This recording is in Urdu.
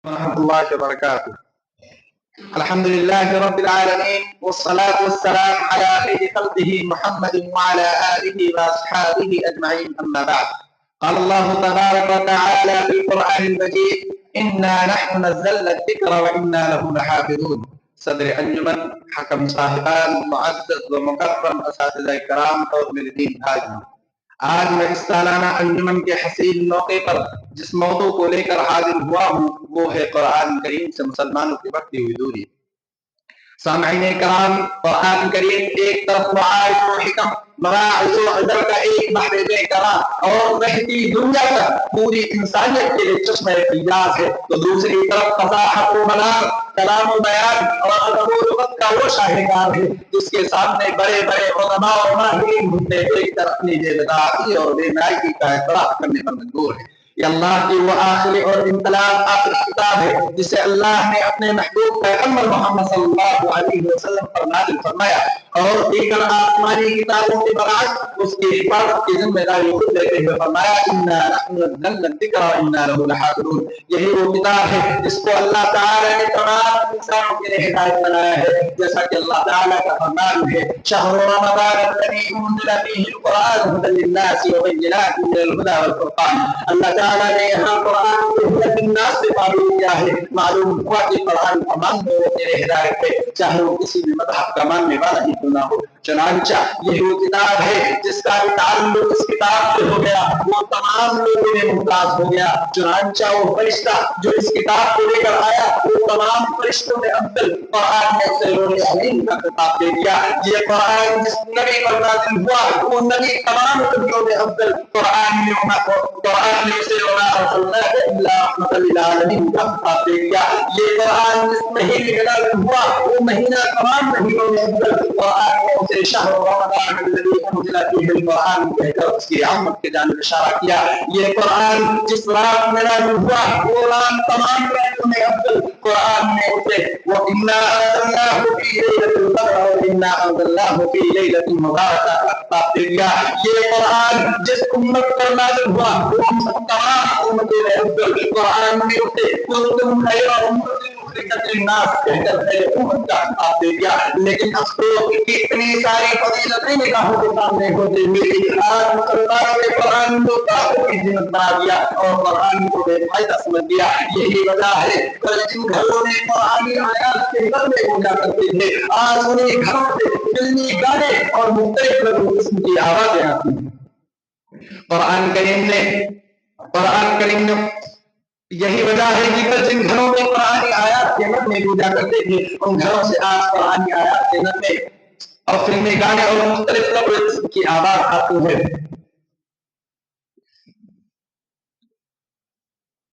ورحمة الله وبركاته. الحمد لله رب العالمين، والصلاة والسلام على خير خلقه محمد وعلى آله وأصحابه أجمعين، أما بعد. قال الله تبارك وتعالى في القرآن المجيد: إنا نحن نزلنا الذكر وإنا له لحافظون. صدر انجمن، حکم صاحبان، معزز و مکرم اساتذہ کرام اور میرے دین بھائیوں، آج میں اس سالانہ انجمن کے حسین موقع پر جس موضوع کو لے کر حاضر ہوا ہوں وہ ہے قرآن کریم سے مسلمانوں کی بڑھتی ہوئی دوری۔ سامعین کرام، قرآن کریم ایک طرف مواعظ و حکم، مواعظ و عبر کا ایک بحر بے کرا اور بہتی دنیا کا پوری انسانیت کے لیے چشمہ فیاض ہے، تو دوسری طرف فصاحت و بلاغت، کلام و بیان اور ادب و لغت کا وہ شاہکار ہے جس کے سامنے بڑے بڑے علماء اور ماہرین گھٹنے ٹیک کر اپنی بے بداعتی اور بے نائکی کا اعتراف کرنے پر مجبور ہے۔ یہ اللہ کی وہ آخری اور انقلاب آخری کتاب ہے جسے اللہ نے اپنے محبوب پیغمبر محمد صلی اللہ علیہ وسلم پر نازل فرمایا، اور دیگر آسمانی کتابوں کے برعکس اس کی حفاظت کی ذمہ داری خود لیتے ہوئے فرمایا: انا نحن نزلنا الذکر وانا له لحافظون۔ یہی وہ کتاب ہے جس کو اللہ تعالی نے تمام انسانوں کے لیے ہدایت بنایا ہے، جیسا کہ اللہ تعالی کا فرمان ہے: شهر رمضان الذي انزل فيه القرآن هدى للناس وبينات من الهدى والفرقان۔ اللہ تعالیٰ نے یہاں قرآن کو ہدى للناس سے معلوم کیا ہے، معلوم ہوا کہ قرآن تمام لوگوں کے لیے ہدایت ہے، چاہے وہ کسی بھی مذہب کا ماننے والا ہی کیوں نہ ہو۔ چنانچہ یہ وہ کتاب ہے جس کا تعلق اس کتاب سے ہو گیا وہ تمام لوگوں میں ممتاز ہو گیا۔ چنانچہ وہ فرشتہ جو اس کتاب کو لے کر آیا وہ تمام فرشتوں میں افضل، قرآن نے اسے روح امین کا خطاب دے دیا۔ یہ قرآن جس نبی پر نازل ہوا وہ نبی تمام نبیوں میں افضل، قرآن نے اسے وما ارسلناک الا رحمۃ للعالمین کا خطاب دے دیا۔ یہ قرآن جس مہینے میں نازل ہوا وہ مہینہ تمام مہینوں میں افضل، قرآن نے اسے شہر رمضان الذی انزل فیہ القرآن کہہ کر اس کی عظمت کی جانب اشارہ کیا۔ یہ قرآن جس رات میں نازل ہوا وہ رات تمام راتوں میں افضل، قرآن نے اسے وَإِنَّا أَنزَلْنَاهُ فِي لَيْلَةِ الْقَدْرِ وَإِنَّا أَنزَلْنَاهُ فِي لَيْلَةٍ مُبَارَكَةٍ کا خطاب دے دیا۔ یہ قرآن جس امت پر نازل ہوا وہ تمام امتوں میں افضل، قرآن نے اسے كُنتُمْ خَيْرَ أُمَّةٍ أُخْرِجَتْ لِلنَّاسِ کہہ کر خیر امت کا خطاب دے دیا۔ لیکن افسوس کہ اتنی ساری فضیلتیں نگاہوں کے سامنے ہوتے ہوئے آج مسلمانوں نے قرآن کو کافر کی زینت بنا دیا اور قرآن کو بے فائدہ سمجھ دیا۔ یہی وجہ ہے کہ جن گھروں میں قرآنی آیات کے غلبے ہو جا کرتے تھے آج انہیں گھروں سے فلمی گانے اور مختلف قسم کی آوازیں آتی ہیں۔ قرآن کریم نے یہی وجہ ہے کہ جن گھروں میں قرآنی آیات کے نغمے گونجا کرتے تھے ان گھروں سے آج قرآنی آیات کے نغمے اور فلمی گانے اور مختلف قسم کی آواز آتی ہے۔